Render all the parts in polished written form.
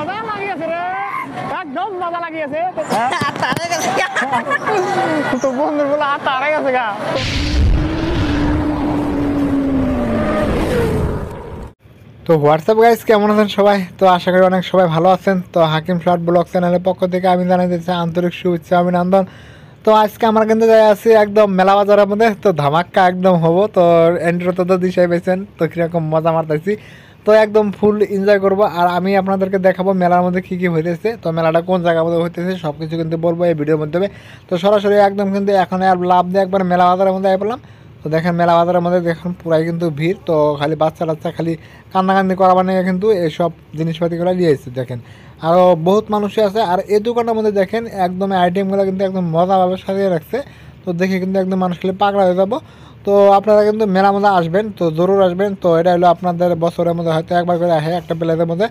মজা লাগিয়েছে রে, একদম মজা লাগিয়েছে। তো বন্ধুর বলে হাত হারাই গেছে গা। তো হোয়াটসঅ্যাপ গাইস, কেমন আছেন সবাই? তো আশা করি অনেক সবাই ভালো আছেন। তো হাকিম শর্ট ব্লগ চ্যানেলের পক্ষ থেকে আমি জানাই দিচ্ছি আন্তরিক শুভেচ্ছা অভিনন্দন। তো আজকে আমরা কিন্তু যাই আছি একদম মেলা বাজারের মধ্যে। তো ধামাক্কা একদম হবো। তো এন্ট্রো তো দিশাই পেয়েছেন, তো কীরকম মজা মারতেছি। তো একদম ফুল এনজয় করবো, আর আমি আপনাদেরকে দেখাবো মেলার মধ্যে কী কী হইতেছে, তো মেলাটা কোন জায়গার মধ্যে হইতেছে সব কিছু কিন্তু বলবো এই ভিডিওর মাধ্যমে। তো সরাসরি একদম কিন্তু এখন আর লাভ দিয়ে একবার মেলা বাজারের মধ্যে পড়লাম। তো দেখেন মেলা বাজারের মধ্যে দেখুন পুরাই কিন্তু ভিড়। তো খালি বাচ্চা টাচ্চা খালি কান্নাকান্দি করা মানে কিন্তু এইসব জিনিসপাতিগুলো নিয়ে এসেছে দেখেন। আরও বহুত মানুষই আছে। আর এই দোকানটার মধ্যে দেখেন একদম আইটেমগুলো কিন্তু একদম মজাভাবে সাজিয়ে রাখছে। তো দেখে কিন্তু একদম মানুষ খালি পাগলা হয়ে যাবো। তো আপনারা কিন্তু মেলার মধ্যে আসবেন, তো জরুর আসবেন। তো এটা হলো আপনাদের বছরের মধ্যে হয়তো একবার করে আসে একটা প্লেটের মধ্যে।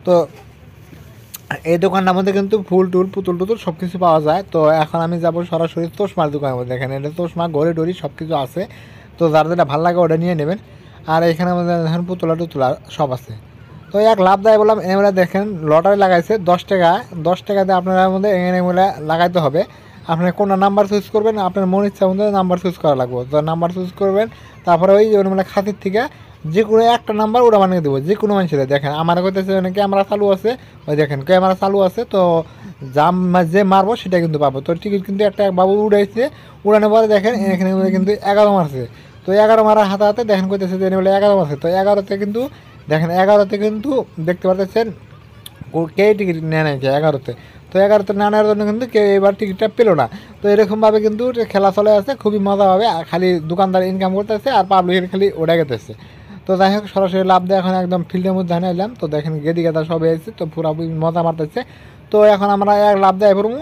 তো এই দোকানটার মধ্যে কিন্তু ফুল টুল পুতুল টুতুল সব কিছু পাওয়া যায়। তো এখন আমি যাবো সরাসরি তোষমার দোকানের মধ্যে। দেখেন এটা তোষমা, ঘড়ি টড়ি সব কিছু আছে। তো যার যেটা ভালো লাগে ওটা নিয়ে নেবেন। আর এখানে আমাদের দেখেন পুতুলা টুতুলা সব আছে। তো এক লাভ দেয় বললাম, এগুলো দেখেন লটারি লাগাইছে 10 টাকা। 10 টাকাতে আপনার মধ্যে এগুলো লাগাইতে হবে। আপনি কোনো নাম্বার চুজ করবেন, আপনার মন ইচ্ছা মধ্যে নাম্বার চুজ করা লাগবে। তো নাম্বার চুজ করবেন, তারপরে ওই মানে খাতির থেকে যে কোনো একটা নাম্বার ওরা বানিয়ে দেবো যে কোনো মানুষের। দেখেন আমার কইতেছে ক্যামেরা চালু আছে, ওই দেখেন ক্যামেরা চালু আছে। তো যে মারবো সেটা কিন্তু পাবো। তো টিকিট কিন্তু একটা বাবু উড়াইছে, উড়ানোর পরে দেখেন এখানে কিন্তু 11 মারছে। তো 11 মারার হাতে হাতে দেখেন কইতেছে যে বলে 11 মারছে। তো 11তে কিন্তু দেখেন 11তে কিন্তু দেখতে পাচ্ছেন কে টিকিট নেয় নাই 11তে। তো 11তে না নেওয়ার জন্য কিন্তু কেউ এবার টিকিটটা পেলো না। তো এরকমভাবে কিন্তু খেলা চলে আসছে, খুবই মজা হবে। আর খালি দোকানদার ইনকাম করতেছে আর পাবলিকের খালি ওটা গেতেছে। তো যাই হোক সরাসরি লাভ দিয়ে এখন একদম ফিল্ডের মধ্যে এলাম। তো দেখেন গেদি গেদা সব এসেছে, তো পুরো মজা মারতেছে। তো এখন আমরা এক লাভ দেয় পড়বো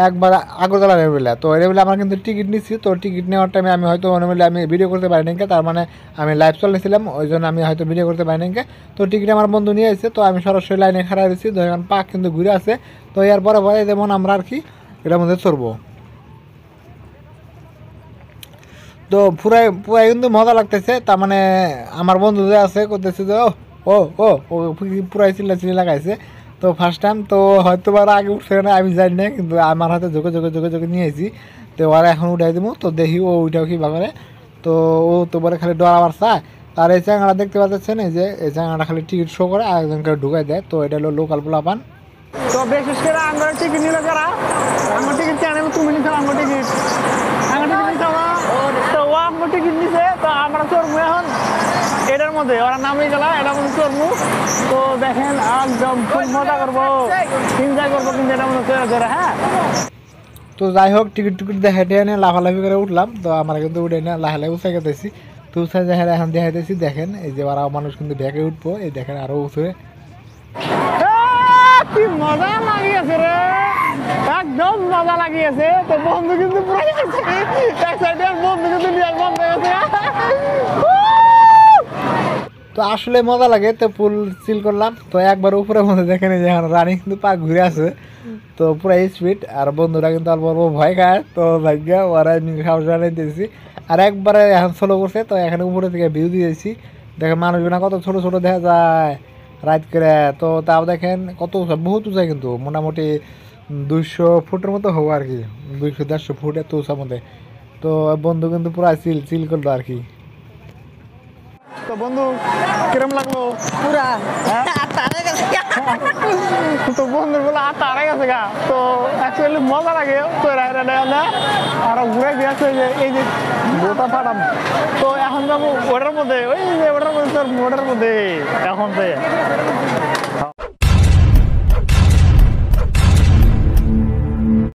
একবার আগরতলা রেবেলা। তো রেবেলা আমরা কিন্তু টিকিট নিচ্ছি। তো টিকিট নেওয়ার টাইমে আমি হয়তো অনেক আমি ভিডিও করতে পারি নাকি, তার মানে আমি লাইভ চলেছিলাম, ওই জন্য আমি হয়তো ভিডিও করতে পারি নাকি। তো টিকিট আমার বন্ধু নিয়ে এসেছে। তো আমি সরাসরি লাইনে খাড়া দিচ্ছি। তো এখন পাক কিন্তু ঘুরে আছে। তো এর পরে পরে যেমন আমরা আর কি এটার মধ্যে চড়বো। তো পুরাই পুরাই কিন্তু মজা লাগতেছে। তার মানে আমার বন্ধু যে আছে করতেছে যে ও ও ও পুরাই চিল্লা লাগাইছে। তো ফার্স্ট টাইম তো হয়তো বার আগে উঠছে না আমি জানি না, কিন্তু আমার হাতে যোগে নিয়েছি। তো ওরা এখন উঠাই দেবো। তো দেখি ও উঠাও কি বাবারে। তো ও তো পরে খালি ডরাবার চায়। তার এই চ্যাংড়া দেখতে পাচ্ছেন, এই যে এই চ্যাংড়াটা খালি টিকিট শো করে আরেকজনকে ঢুকাই দেয়। তো এটা হলো লোকাল পোলাপান। তো বিশেষ করে আমার টিকিট নিল যারা, আমার টিকিট চ্যানেল তুমি নিতে আমার টিকিট নিতে তো ও আমার টিকিট নিছে। তো আমরা চড়বো এখন এটার মধ্যে, ওরা নামে গেল এটার মধ্যে চড়বো। তো দেখেন একদম খুব মজা করবো, এনজয় করবো কিন্তু এটার মধ্যে চড়ে। হ্যাঁ, তো যাই হোক টিকিট হেঁটে এনে লাফালাফি করে উঠলাম। তো আমরা কিন্তু উঠে এনে লাফালাফি উঁচে গেতেছি। তো উঁচে যাই এখন দেখাইতেছি দেখেন এই যে ওরা মানুষ কিন্তু ভেগে উঠবো। এই দেখেন আরো উঁচু, কি মজা লাগিয়েছে রে, একদম মজা লাগিয়েছে। তো বন্ধু কিন্তু পুরো বন্ধু কিন্তু বন্ধ হয়ে গেছে। তো আসলে মজা লাগে। তো ফুল চিল করলাম। তো একবার উপরের মধ্যে দেখেন যে এখন রানী কিন্তু পা ঘুরে আছে। তো পুরো স্পিড, আর বন্ধুরা কিন্তু অল্প অল্প ভয় খায়। তো ভাগ্য ওরা সাহস জানিয়ে দিয়েছি আর একবারে এখন স্লো করছে। তো এখানে উপরে থেকে ভিউ দিয়েছি, দেখেন মানুষগুলো কত ছোট ছোট দেখা যায় রাইড করে। তো তাও দেখেন কত উঁচা, বহুত উঁচা কিন্তু মোটামুটি 200 ফুটের মতো হবো আর কি, 200-150 ফুট এত উঁচার মধ্যে। তো বন্ধু কিন্তু পুরো চিল করলো আর কি। তো বন্ধু কিরম লাগলো? পুরা তো বন্ধুর বলে হাত হারাই গেছে গা। তো অ্যাকচুয়ালি মজা লাগে। তো আরো ঘুরে দিয়েছে যে এই যে গোটা ফাটাম। তো এখন যাবো ওটার মধ্যে, ওই যে ওটার মধ্যে এখন